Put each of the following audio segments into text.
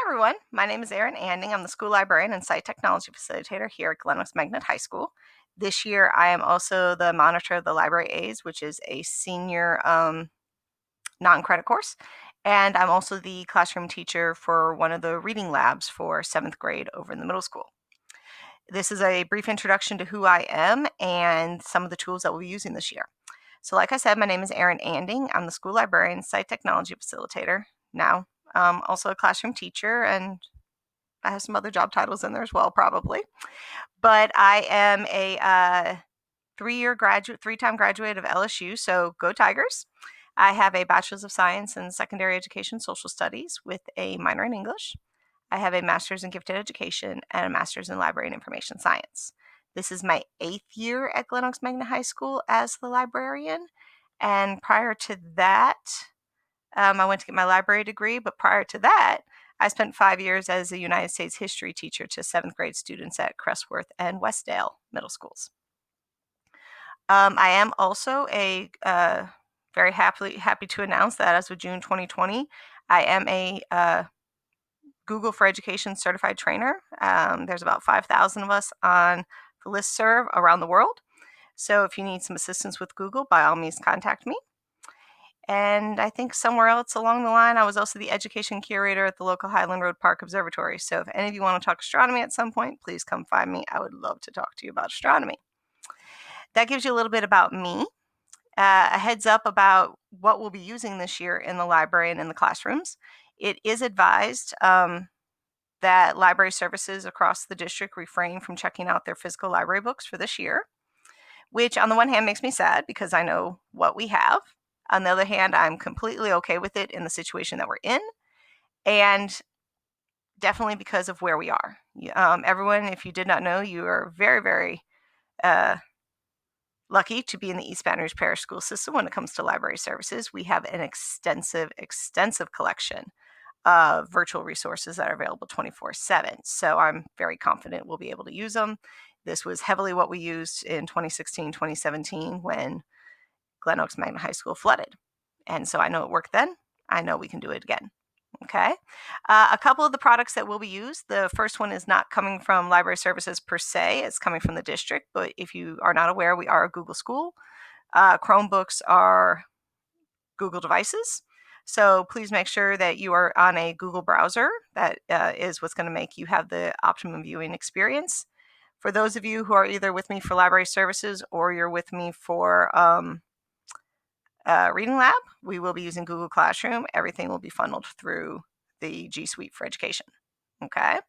everyone. My name is Erin Anding. I'm the school librarian and site technology facilitator here at Glen Oaks Magnet High School. This year, I am also the monitor of the Library Aids, which is a senior non-credit course. And I'm also the classroom teacher for one of the reading labs for 7th grade over in the middle school. This is a brief introduction to who I am and some of the tools that we'll be using this year. So like I said, my name is Erin Anding. I'm the school librarian, site technology facilitator. Now, also a classroom teacher, and I have some other job titles in there as well, probably. But I am a three-time graduate of LSU, so go Tigers. I have a Bachelor's of Science in Secondary Education Social Studies with a minor in English. I have a Master's in Gifted Education and a Master's in Library and Information Science. This is my 8th year at Glen Oaks Magnet High School as the librarian. And prior to that, I went to get my library degree, but prior to that, I spent 5 years as a United States history teacher to 7th grade students at Crestworth and Westdale middle schools. I am also very happy to announce that as of June 2020, I am a Google for Education certified trainer. There's about 5,000 of us on the listserv around the world. So if you need some assistance with Google, by all means, contact me. And I think somewhere else along the line, I was also the education curator at the local Highland Road Park Observatory. So if any of you want to talk astronomy at some point, please come find me. I would love to talk to you about astronomy. That gives you a little bit about me. A heads up about what we'll be using this year in the library and in the classrooms. It is advised that library services across the district refrain from checking out their physical library books for this year, which on the one hand makes me sad because I know what we have. On the other hand, I'm completely okay with it in the situation that we're in, and definitely because of where we are. Everyone, if you did not know, you are very, very lucky to be in the East Baton Rouge Parish School System when it comes to library services. We have an extensive collection of virtual resources that are available 24/7. So I'm very confident we'll be able to use them. This was heavily what we used in 2016, 2017 when Glen Oaks Magnet High School flooded. And so I know it worked then. I know we can do it again. Okay. A couple of the products that will be used. The first one is not coming from library services per se. It's coming from the district. But if you are not aware, we are a Google school. Chromebooks are Google devices. So please make sure that you are on a Google browser. That is what's going to make you have the optimum viewing experience. For those of you who are either with me for library services or you're with me for Reading Lab, we will be using Google Classroom. Everything will be funneled through the G Suite for Education. Okay.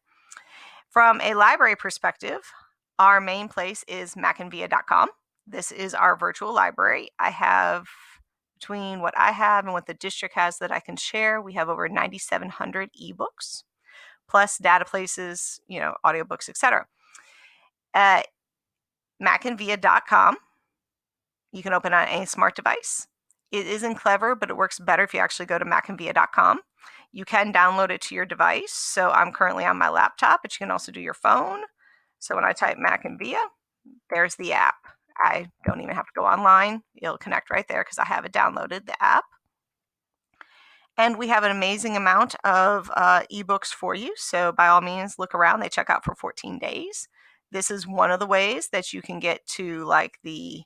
From a library perspective, our main place is macandvia.com. This is our virtual library. I have, between what I have and what the district has that I can share, we have over 9,700 ebooks, plus data places, audiobooks, etc. macandvia.com. You can open on any smart device. It isn't clever, but it works better if you actually go to macandvia.com. You can download it to your device. So I'm currently on my laptop, but you can also do your phone. So when I type macandvia, there's the app. I don't even have to go online. It'll connect right there because I have it downloaded, the app. And we have an amazing amount of ebooks for you. So by all means, look around. They check out for 14 days. This is one of the ways that you can get to like the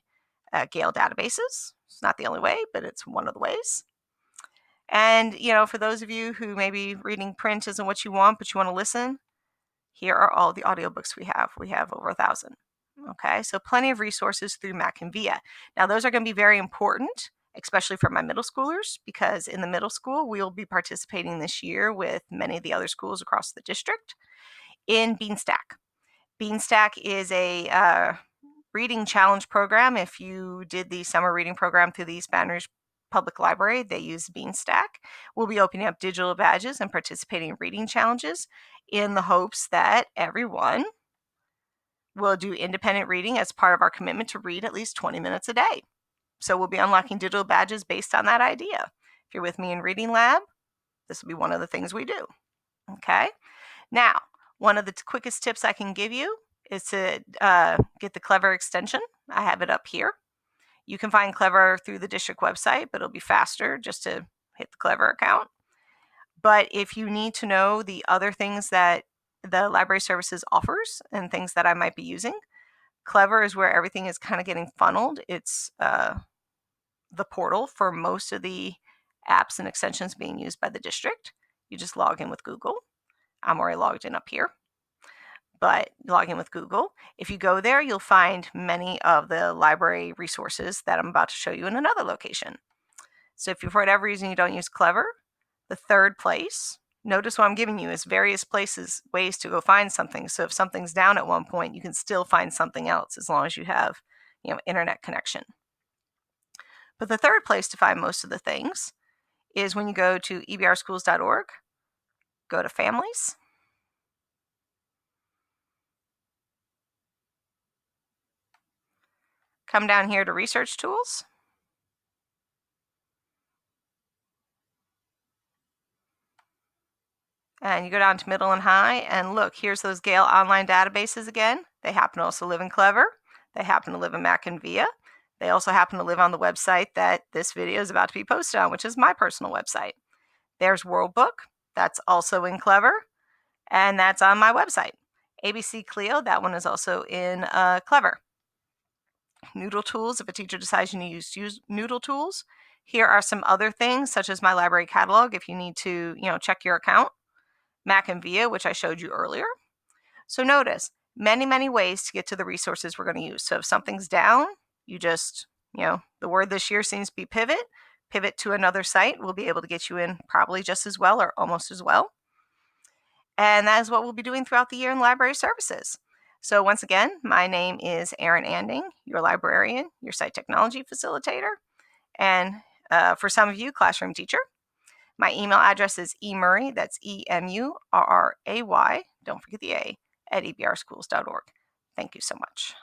Gale databases. It's not the only way, but it's one of the ways. And, for those of you who maybe reading print isn't what you want, but you want to listen, here are all the audiobooks we have. We have over 1,000. Okay, so plenty of resources through macandvia. Now, those are going to be very important, especially for my middle schoolers, because in the middle school, we'll be participating this year with many of the other schools across the district in Beanstack. Beanstack is a reading challenge program. If you did the summer reading program through the East Baton Rouge Public Library, they use Beanstack. We'll be opening up digital badges and participating in reading challenges in the hopes that everyone will do independent reading as part of our commitment to read at least 20 minutes a day. So we'll be unlocking digital badges based on that idea. If you're with me in Reading Lab, this will be one of the things we do. Okay. Now, one of the quickest tips I can give you is to get the Clever extension. I have it up here. You can find Clever through the district website, but it'll be faster just to hit the Clever account. But if you need to know the other things that the library services offers and things that I might be using, Clever is where everything is kind of getting funneled. It's the portal for most of the apps and extensions being used by the district. You just log in with Google. I'm already logged in up here, but log in with Google. If you go there, you'll find many of the library resources that I'm about to show you in another location. So if you, for whatever reason, you don't use Clever, the third place, notice what I'm giving you is various places, ways to go find something. So if something's down at one point, you can still find something else as long as you have, internet connection. But the third place to find most of the things is when you go to ebrschools.org, go to families, come down here to research tools, and you go down to middle and high, and look, here's those Gale online databases again. They happen to also live in Clever. They happen to live in Mac and VIA. They also happen to live on the website that this video is about to be posted on, which is my personal website. There's Worldbook. That's also in Clever, and that's on my website. ABC Clio, that one is also in Clever. Noodle Tools, if a teacher decides you need to use Noodle Tools. Here are some other things, such as my library catalog, if you need to, check your account. Mac and VIA, which I showed you earlier. So notice, many, many ways to get to the resources we're going to use. So if something's down, you just, the word this year seems to be pivot. Pivot to another site will be able to get you in probably just as well or almost as well. And that is what we'll be doing throughout the year in library services. So once again, my name is Erin Anding, your librarian, your site technology facilitator, and for some of you, classroom teacher. My email address is emurray, that's EMURRAY, don't forget the A, at ebrschools.org. Thank you so much.